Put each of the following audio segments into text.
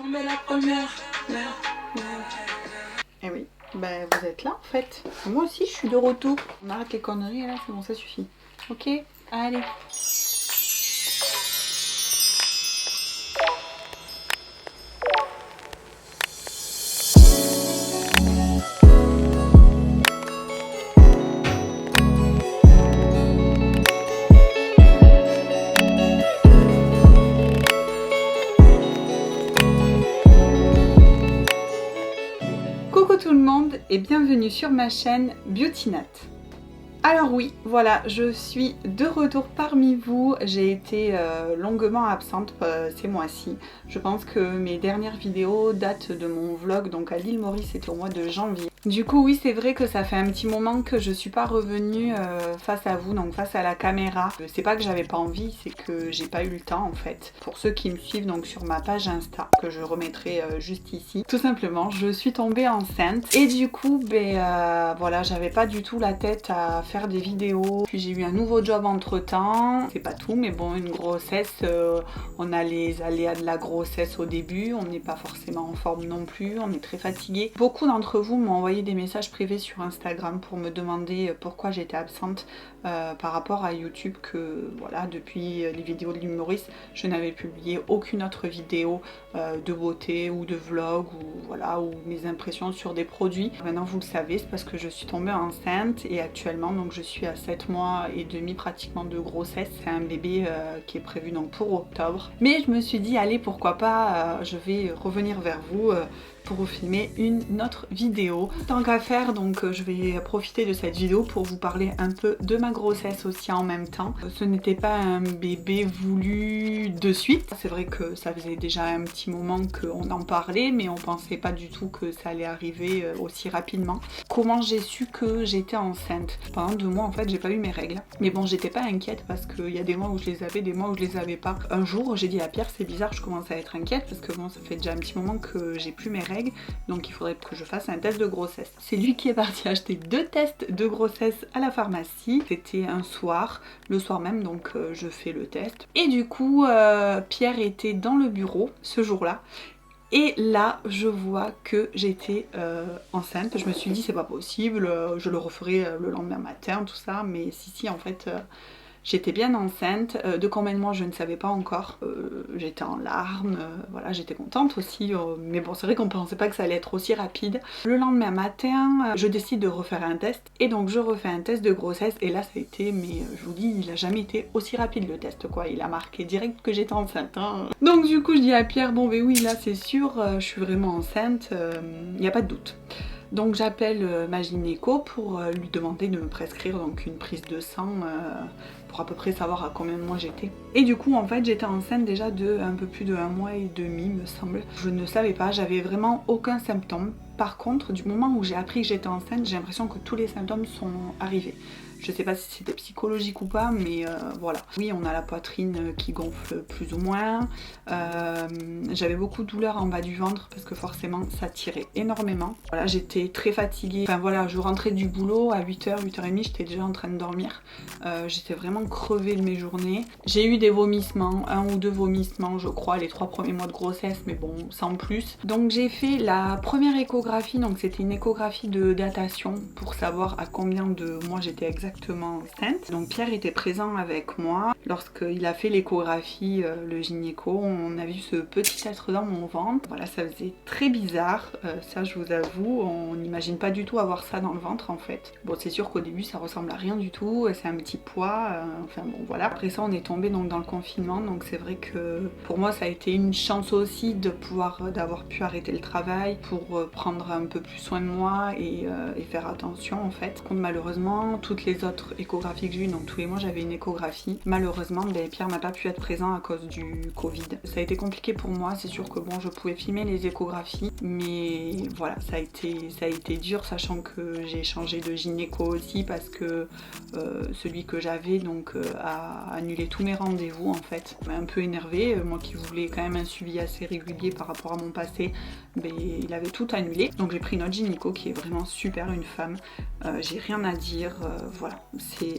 tombée la première. Eh oui, bah vous êtes là en fait. Moi aussi je suis de retour. On arrête les conneries là, c'est bon, ça suffit. Ok, allez. Coucou tout le monde et bienvenue sur ma chaîne Beautynat. Alors oui, voilà, je suis de retour parmi vous. J'ai été longuement absente ces mois-ci. Je pense que mes dernières vidéos datent de mon vlog, donc à l'île Maurice, c'était au mois de janvier. Du coup oui, c'est vrai que ça fait un petit moment que je suis pas revenue face à vous, donc face à la caméra. C'est pas que j'avais pas envie, c'est que j'ai pas eu le temps en fait. Pour ceux qui me suivent donc sur ma page Insta, que je remettrai juste ici, tout simplement, je suis tombée enceinte et du coup, voilà, j'avais pas du tout la tête à faire des vidéos. Puis j'ai eu un nouveau job entre temps, c'est pas tout, mais bon, une grossesse, on a les aléas de la grossesse au début, on n'est pas forcément en forme non plus, on est très fatigué. Beaucoup d'entre vous m'ont envoyé des messages privés sur Instagram pour me demander pourquoi j'étais absente par rapport à YouTube, que voilà, depuis les vidéos de l'île Maurice, je n'avais publié aucune autre vidéo de beauté ou de vlog ou voilà, ou mes impressions sur des produits. Maintenant vous le savez, c'est parce que je suis tombée enceinte et actuellement donc je suis à 7 mois et demi pratiquement de grossesse. C'est un bébé qui est prévu donc pour octobre. Mais je me suis dit allez, pourquoi pas, je vais revenir vers vous pour vous filmer une autre vidéo. Tant qu'à faire, donc je vais profiter de cette vidéo pour vous parler un peu de ma grossesse aussi en même temps. Ce n'était pas un bébé voulu de suite. C'est vrai que ça faisait déjà un petit moment qu'on en parlait, mais on pensait pas du tout que ça allait arriver aussi rapidement. Comment j'ai su que j'étais enceinte? Pendant 2 mois en fait j'ai pas eu mes règles. Mais bon, j'étais pas inquiète parce qu'il y a des mois où je les avais, des mois où je les avais pas. Un jour j'ai dit à Pierre, c'est bizarre, je commence à être inquiète parce que bon, ça fait déjà un petit moment que j'ai plus mes règles, donc il faudrait que je fasse un test de grossesse. C'est lui qui est parti acheter 2 tests de grossesse à la pharmacie. C'était un soir, le soir même, donc je fais le test. Et du coup, Pierre était dans le bureau ce jour-là. Et là, je vois que j'étais enceinte. Je me suis dit, c'est pas possible, je le referai le lendemain matin, tout ça. Mais si, en fait, j'étais bien enceinte. De combien de mois, je ne savais pas encore. J'étais en larmes, voilà, j'étais contente aussi. Mais bon, c'est vrai qu'on pensait pas que ça allait être aussi rapide. Le lendemain matin, je décide de refaire un test. Et donc, je refais un test de grossesse. Et là, ça a été, mais je vous dis, il a jamais été aussi rapide le test, quoi. Il a marqué direct que j'étais enceinte, hein. Donc, du coup, je dis à Pierre, bon, ben oui, là, c'est sûr, je suis vraiment enceinte. Il n'y a pas de doute. Donc j'appelle ma gynéco pour lui demander de me prescrire donc une prise de sang pour à peu près savoir à combien de mois j'étais. Et du coup en fait j'étais enceinte déjà de un peu plus de 1 mois et demi me semble. Je ne savais pas, j'avais vraiment aucun symptôme. Par contre, du moment où j'ai appris que j'étais enceinte, j'ai l'impression que tous les symptômes sont arrivés. Je sais pas si c'était psychologique ou pas, mais voilà. Oui, on a la poitrine qui gonfle plus ou moins. J'avais beaucoup de douleurs en bas du ventre parce que forcément ça tirait énormément. Voilà, j'étais très fatiguée. Enfin voilà, je rentrais du boulot à 8h, 8h30, j'étais déjà en train de dormir. J'étais vraiment crevée de mes journées. J'ai eu des vomissements, 1 ou 2 vomissements je crois, les 3 premiers mois de grossesse, mais bon, sans plus. Donc j'ai fait la première échographie, donc c'était une échographie de datation pour savoir à combien de mois j'étais exactement enceinte. Donc Pierre était présent avec moi. Lorsqu'il a fait l'échographie, le gynéco, on a vu ce petit être dans mon ventre. Voilà, ça faisait très bizarre, ça je vous avoue, on n'imagine pas du tout avoir ça dans le ventre en fait. Bon, c'est sûr qu'au début ça ressemble à rien du tout, c'est un petit poids, enfin bon voilà. Après ça on est tombé donc dans le confinement, donc c'est vrai que pour moi ça a été une chance aussi de d'avoir pu arrêter le travail pour prendre un peu plus soin de moi et faire attention en fait. Contre malheureusement toutes les autres échographies que j'ai eues, donc tous les mois j'avais une échographie. Malheureusement Pierre n'a pas pu être présent à cause du Covid. Ça a été compliqué pour moi, c'est sûr que bon je pouvais filmer les échographies, mais voilà, ça a été dur, sachant que j'ai changé de gynéco aussi parce que celui que j'avais donc a annulé tous mes rendez-vous en fait. Ça m'a un peu énervée, moi qui voulais quand même un suivi assez régulier par rapport à mon passé, mais il avait tout annulé. Donc j'ai pris une autre gynéco qui est vraiment super, une femme, j'ai rien à dire, voilà,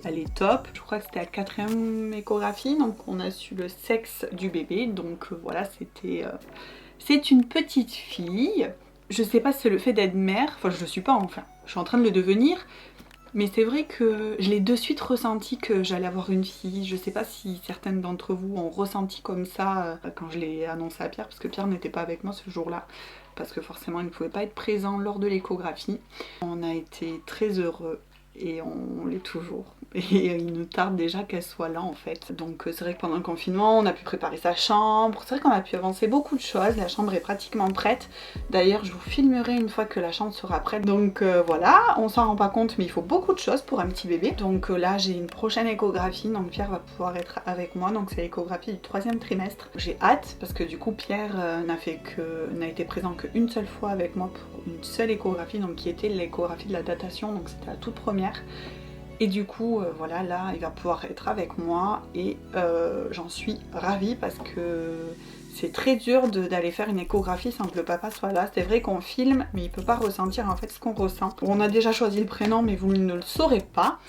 elle est top. Je crois que c'était la 4e échographie, donc on a su le sexe du bébé, donc voilà, C'est une petite fille. Je sais pas si c'est le fait d'être mère, enfin je le suis pas enfin, je suis en train de le devenir. Mais c'est vrai que je l'ai de suite ressenti que j'allais avoir une fille. Je sais pas si certaines d'entre vous ont ressenti comme ça quand je l'ai annoncé à Pierre, parce que Pierre n'était pas avec moi ce jour-là, parce que forcément il ne pouvait pas être présent lors de l'échographie. On a été très heureux et on l'est toujours. Et il nous tarde déjà qu'elle soit là en fait. Donc c'est vrai que pendant le confinement, on a pu préparer sa chambre. C'est vrai qu'on a pu avancer beaucoup de choses. La chambre est pratiquement prête. D'ailleurs, je vous filmerai une fois que la chambre sera prête. Donc voilà, on s'en rend pas compte, mais il faut beaucoup de choses pour un petit bébé. Donc là, j'ai une prochaine échographie. Donc Pierre va pouvoir être avec moi. Donc c'est l'échographie du 3e trimestre. J'ai hâte parce que du coup, Pierre n'a été présent qu'une seule fois avec moi pour une seule échographie. Donc qui était l'échographie de la datation. Donc c'était la toute première. Et du coup, voilà, là, il va pouvoir être avec moi et j'en suis ravie parce que c'est très dur d'aller faire une échographie sans que le papa soit là. C'est vrai qu'on filme, mais il peut pas ressentir en fait ce qu'on ressent. On a déjà choisi le prénom, mais vous ne le saurez pas,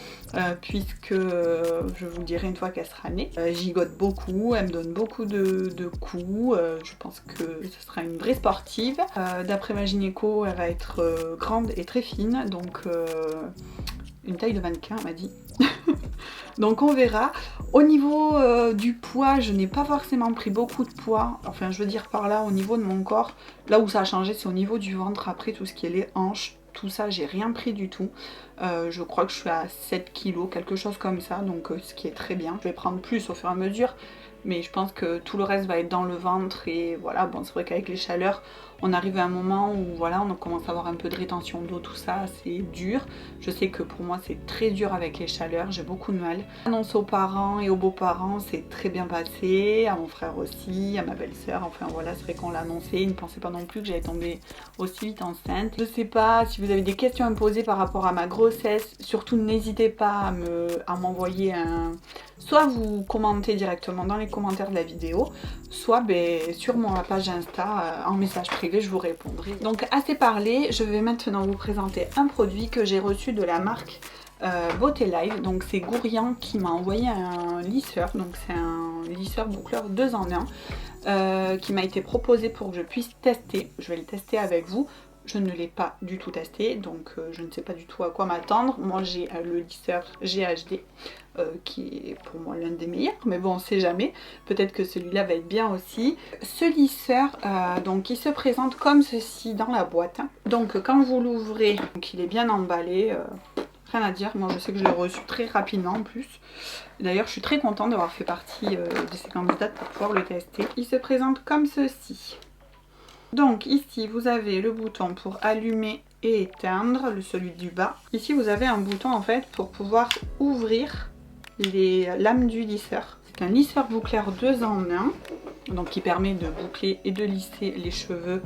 puisque je vous le dirai une fois qu'elle sera née. Elle gigote beaucoup, elle me donne beaucoup de coups. Je pense que ce sera une vraie sportive. D'après ma gynéco, elle va être grande et très fine, donc une taille de mannequin, elle m'a dit. Donc on verra. Au niveau du poids, je n'ai pas forcément pris beaucoup de poids. Enfin, je veux dire par là, au niveau de mon corps, là où ça a changé, c'est au niveau du ventre. Après, tout ce qui est les hanches, tout ça, j'ai rien pris du tout. Je crois que je suis à 7 kilos, quelque chose comme ça, donc ce qui est très bien. Je vais prendre plus au fur et à mesure, mais je pense que tout le reste va être dans le ventre. Et voilà, bon, c'est vrai qu'avec les chaleurs, on arrive à un moment où voilà, on commence à avoir un peu de rétention d'eau, tout ça, c'est dur. Je sais que pour moi c'est très dur avec les chaleurs, j'ai beaucoup de mal. Annonce aux parents et aux beaux-parents, c'est très bien passé, à mon frère aussi, à ma belle-sœur, enfin voilà, c'est vrai qu'on l'a annoncé, ils ne pensaient pas non plus que j'allais tomber aussi vite enceinte. Je sais pas si vous avez des questions à me poser par rapport à ma grossesse, surtout n'hésitez pas à m'envoyer un... Soit vous commentez directement dans les commentaires de la vidéo, soit sur ma page Insta, en message privé, je vous répondrai. Donc assez parlé, je vais maintenant vous présenter un produit que j'ai reçu de la marque Beauté Live. Donc c'est Gourian qui m'a envoyé un lisseur, donc c'est un lisseur boucleur 2 en 1 qui m'a été proposé pour que je puisse tester. Je vais le tester avec vous. Je ne l'ai pas du tout testé, donc je ne sais pas du tout à quoi m'attendre. Moi j'ai le lisseur GHD qui est pour moi l'un des meilleurs, mais bon on sait jamais, peut-être que celui-là va être bien aussi. Ce lisseur, donc il se présente comme ceci dans la boîte. Donc quand vous l'ouvrez, il est bien emballé, rien à dire, moi je sais que je l'ai reçu très rapidement en plus. D'ailleurs je suis très contente d'avoir fait partie de ces candidates pour pouvoir le tester. Il se présente comme ceci. Donc ici vous avez le bouton pour allumer et éteindre, celui du bas. Ici vous avez un bouton en fait pour pouvoir ouvrir les lames du lisseur. C'est un lisseur boucleur 2 en 1, donc qui permet de boucler et de lisser les cheveux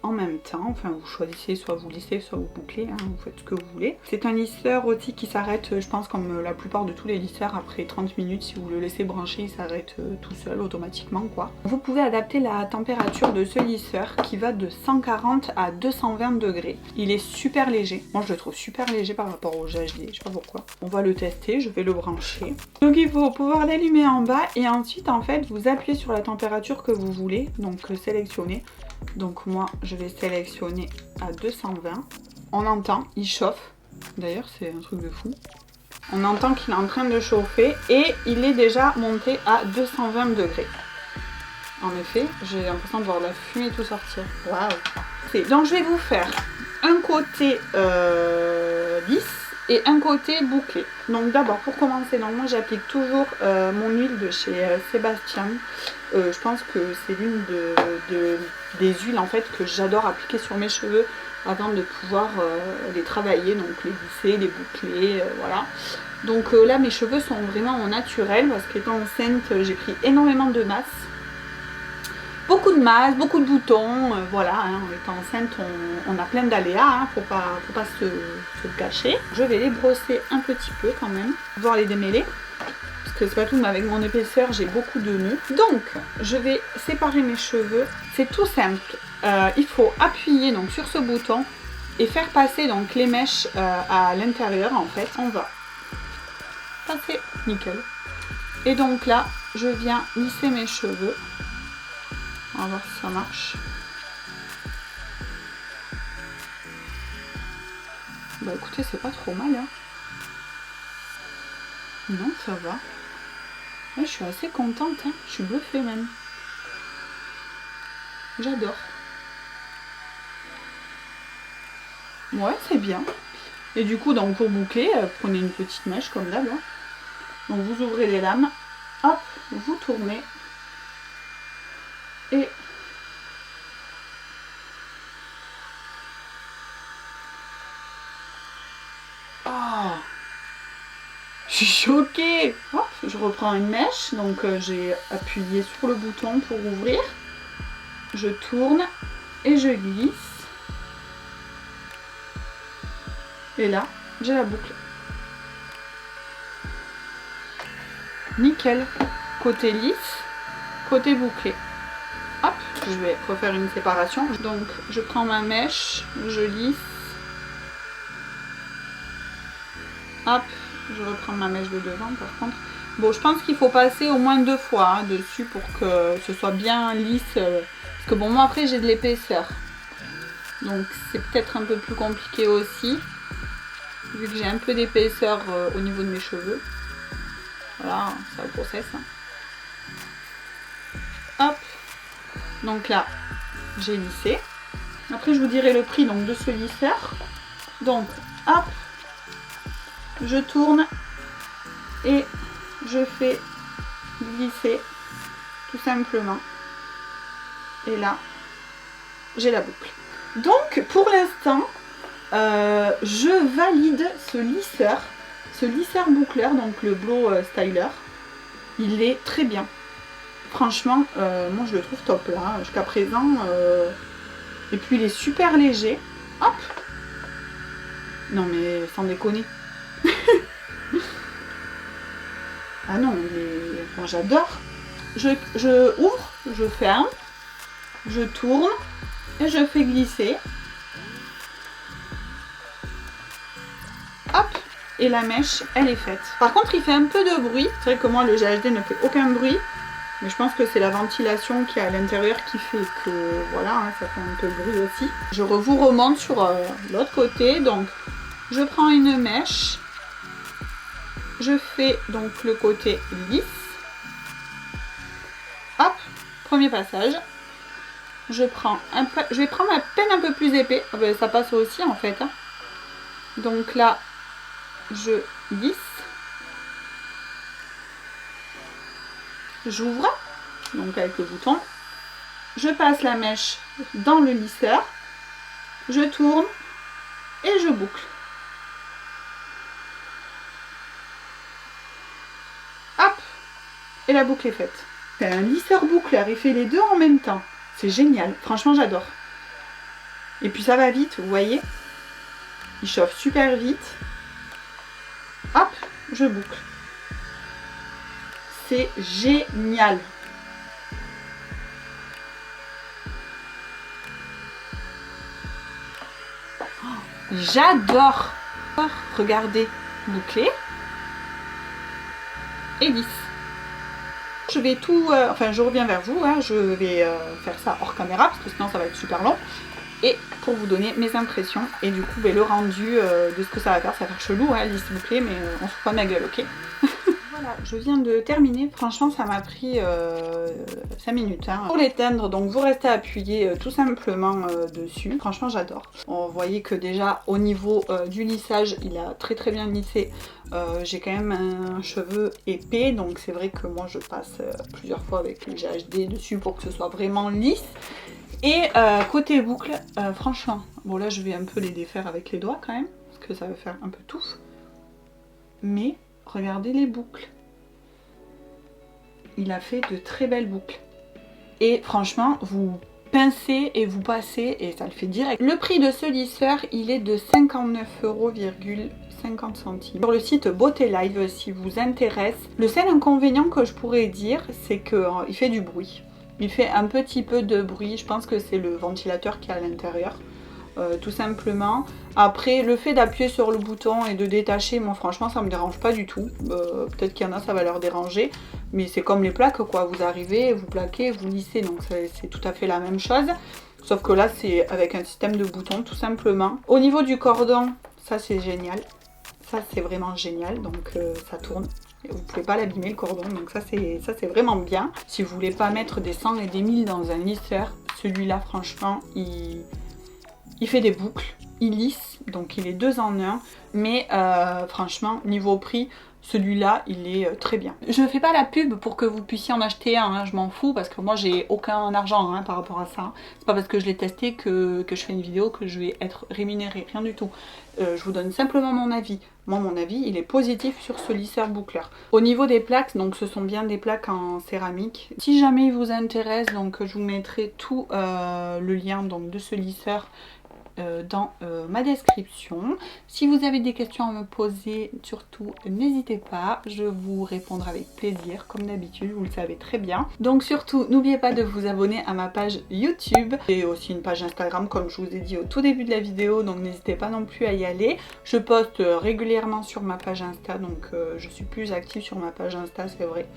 en même temps. Enfin vous choisissez, soit vous lissez, soit vous bouclez, hein, vous faites ce que vous voulez. C'est un lisseur aussi qui s'arrête, je pense comme la plupart de tous les lisseurs, après 30 minutes. Si vous le laissez brancher, il s'arrête tout seul automatiquement quoi. Vous pouvez adapter la température de ce lisseur qui va de 140 à 220 degrés. Il est super léger, moi je le trouve super léger par rapport au GHD, je sais pas pourquoi. On va le tester, je vais le brancher. Donc il faut pouvoir l'allumer en bas et ensuite en fait vous appuyez sur la température que vous voulez, donc sélectionnez. Donc moi je vais sélectionner à 220. On entend, il chauffe. D'ailleurs c'est un truc de fou. On entend qu'il est en train de chauffer et il est déjà monté à 220 degrés. En effet, j'ai l'impression de voir la fumée tout sortir. Waouh! Donc je vais vous faire un côté lisse et un côté bouclé. Donc d'abord pour commencer, donc moi j'applique toujours mon huile de chez Sébastien. Je pense que c'est l'une des huiles en fait que j'adore appliquer sur mes cheveux avant de pouvoir les travailler, donc les lisser, les boucler, voilà. Donc là mes cheveux sont vraiment au naturel parce qu'étant enceinte j'ai pris énormément de masse. Beaucoup de masse, beaucoup de boutons, voilà, hein, en étant enceinte on a plein d'aléas, hein, faut pas se cacher. Je vais les brosser un petit peu quand même, pouvoir les démêler. Parce que c'est pas tout, mais avec mon épaisseur j'ai beaucoup de nœuds. Donc je vais séparer mes cheveux, c'est tout simple. Il faut appuyer donc sur ce bouton et faire passer donc les mèches à l'intérieur en fait. On va passer, nickel. Et donc là je viens lisser mes cheveux. va voir si ça marche. Bah écoutez, c'est pas trop mal, hein. Non, ça va. Ouais, je suis assez contente, hein. Je suis bluffée même. J'adore. Ouais, c'est bien. Et du coup, donc pour boucler, prenez une petite mèche comme d'hab. Hein. Donc vous ouvrez les lames, hop, vous tournez. Et oh, je suis choquée. Hop, je reprends une mèche. Donc j'ai appuyé sur le bouton pour ouvrir. Je tourne et je glisse. Et là, j'ai la boucle. Nickel. Côté lisse, côté bouclé. Hop, je vais refaire une séparation. Donc, je prends ma mèche, je lisse. Hop, je reprends ma mèche de devant par contre. Bon, je pense qu'il faut passer au moins 2 fois hein, dessus pour que ce soit bien lisse. Parce que bon, moi après j'ai de l'épaisseur. Donc, c'est peut-être un peu plus compliqué aussi. Vu que j'ai un peu d'épaisseur au niveau de mes cheveux. Voilà, ça processe. Hop. Donc là, j'ai lissé. Après, je vous dirai le prix donc, de ce lisseur. Donc, hop. Je tourne. Et je fais glisser. Tout simplement. Et là, j'ai la boucle. Donc, pour l'instant... je valide ce lisseur boucleur, donc le Blow Styler. Il est très bien. Franchement, moi je le trouve top là, jusqu'à présent. Et puis il est super léger. Hop! Non mais sans déconner. Ah non, enfin, j'adore. Je ouvre, je ferme, je tourne et je fais glisser. Hop, et la mèche, elle est faite. Par contre, il fait un peu de bruit. C'est vrai que moi, le GHD ne fait aucun bruit. Mais je pense que c'est la ventilation qui est à l'intérieur qui fait que, voilà, hein, ça fait un peu de bruit aussi. Je vous remonte sur l'autre côté. Donc, je prends une mèche. Je fais donc le côté lisse. Hop, premier passage. Je vais prendre à peine un peu plus épais. Ah ben, ça passe aussi en fait. Hein. Donc là, je lisse, j'ouvre, donc avec le bouton, je passe la mèche dans le lisseur, je tourne et je boucle. Hop, et la boucle est faite. C'est un lisseur boucleur, il fait les deux en même temps. C'est génial, franchement j'adore. Et puis ça va vite, vous voyez, il chauffe super vite. Hop, je boucle. C'est génial. Oh, j'adore. Regardez, bouclé et lisse. Je vais tout, enfin je reviens vers vous, hein, je vais faire ça hors caméra parce que sinon ça va être super long. Et pour vous donner mes impressions et du coup le rendu de ce que ça va faire. Ça va faire chelou, hein, lisse bouclée, mais on se fout pas de ma gueule, ok. Voilà, je viens de terminer. Franchement, ça m'a pris 5 minutes. Hein. Pour l'éteindre, donc vous restez appuyé tout simplement dessus. Franchement, j'adore. Vous voyez que déjà au niveau du lissage, il a très très bien lissé. J'ai quand même un cheveu épais, donc c'est vrai que moi je passe plusieurs fois avec le GHD dessus pour que ce soit vraiment lisse. Et côté boucle, franchement, bon là je vais un peu les défaire avec les doigts quand même, parce que ça va faire un peu tout. Mais regardez les boucles. Il a fait de très belles boucles. Et franchement, vous pincez et vous passez et ça le fait direct. Le prix de ce lisseur, il est de 59,50 €. Sur le site Beauté Live, si vous intéresse. Le seul inconvénient que je pourrais dire, c'est qu'il fait du bruit. Il fait un petit peu de bruit, je pense que c'est le ventilateur qui est à l'intérieur, tout simplement. Après, le fait d'appuyer sur le bouton et de détacher, moi franchement ça me dérange pas du tout. Peut-être qu'il y en a, ça va leur déranger. Mais c'est comme les plaques quoi, vous arrivez, vous plaquez, vous lissez, donc c'est tout à fait la même chose. Sauf que là c'est avec un système de boutons tout simplement. Au niveau du cordon, ça c'est génial. Ça c'est vraiment génial, donc ça tourne. Vous pouvez pas l'abîmer le cordon, donc ça c'est vraiment bien. Si vous voulez pas mettre des 100 et des 1000 dans un lisseur, celui-là franchement il fait des boucles, il lisse, donc il est 2 en 1. Mais franchement niveau prix, celui-là il est très bien. Je ne fais pas la pub pour que vous puissiez en acheter un, hein, je m'en fous parce que moi j'ai aucun argent hein, par rapport à ça. C'est pas parce que je l'ai testé que je fais une vidéo que je vais être rémunérée, rien du tout. Je vous donne simplement mon avis. Moi mon avis il est positif sur ce lisseur boucleur. Au niveau des plaques, donc ce sont bien des plaques en céramique. Si jamais il vous intéresse, donc je vous mettrai tout le lien donc, de ce lisseur dans ma description. Si vous avez des questions à me poser, surtout n'hésitez pas, je vous répondrai avec plaisir comme d'habitude, vous le savez très bien. Donc surtout n'oubliez pas de vous abonner à ma page YouTube et aussi une page Instagram comme je vous ai dit au tout début de la vidéo, donc n'hésitez pas non plus à y aller. Je poste régulièrement sur ma page Insta, donc je suis plus active sur ma page Insta, c'est vrai,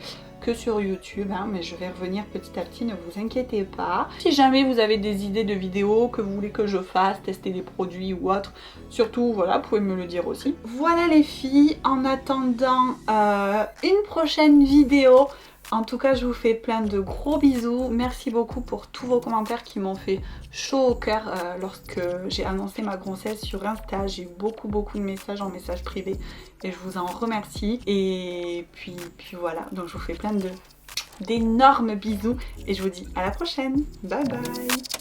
que sur YouTube, hein, mais je vais revenir petit à petit, ne vous inquiétez pas. Si jamais vous avez des idées de vidéos que vous voulez que je fasse, tester des produits ou autre, surtout voilà, vous pouvez me le dire aussi. Voilà les filles, en attendant une prochaine vidéo, en tout cas je vous fais plein de gros bisous. Merci beaucoup pour tous vos commentaires qui m'ont fait chaud au cœur lorsque j'ai annoncé ma grossesse sur Insta. J'ai eu beaucoup de messages en message privé et je vous en remercie. Et puis voilà, donc je vous fais plein d'énormes bisous et je vous dis à la prochaine. Bye bye.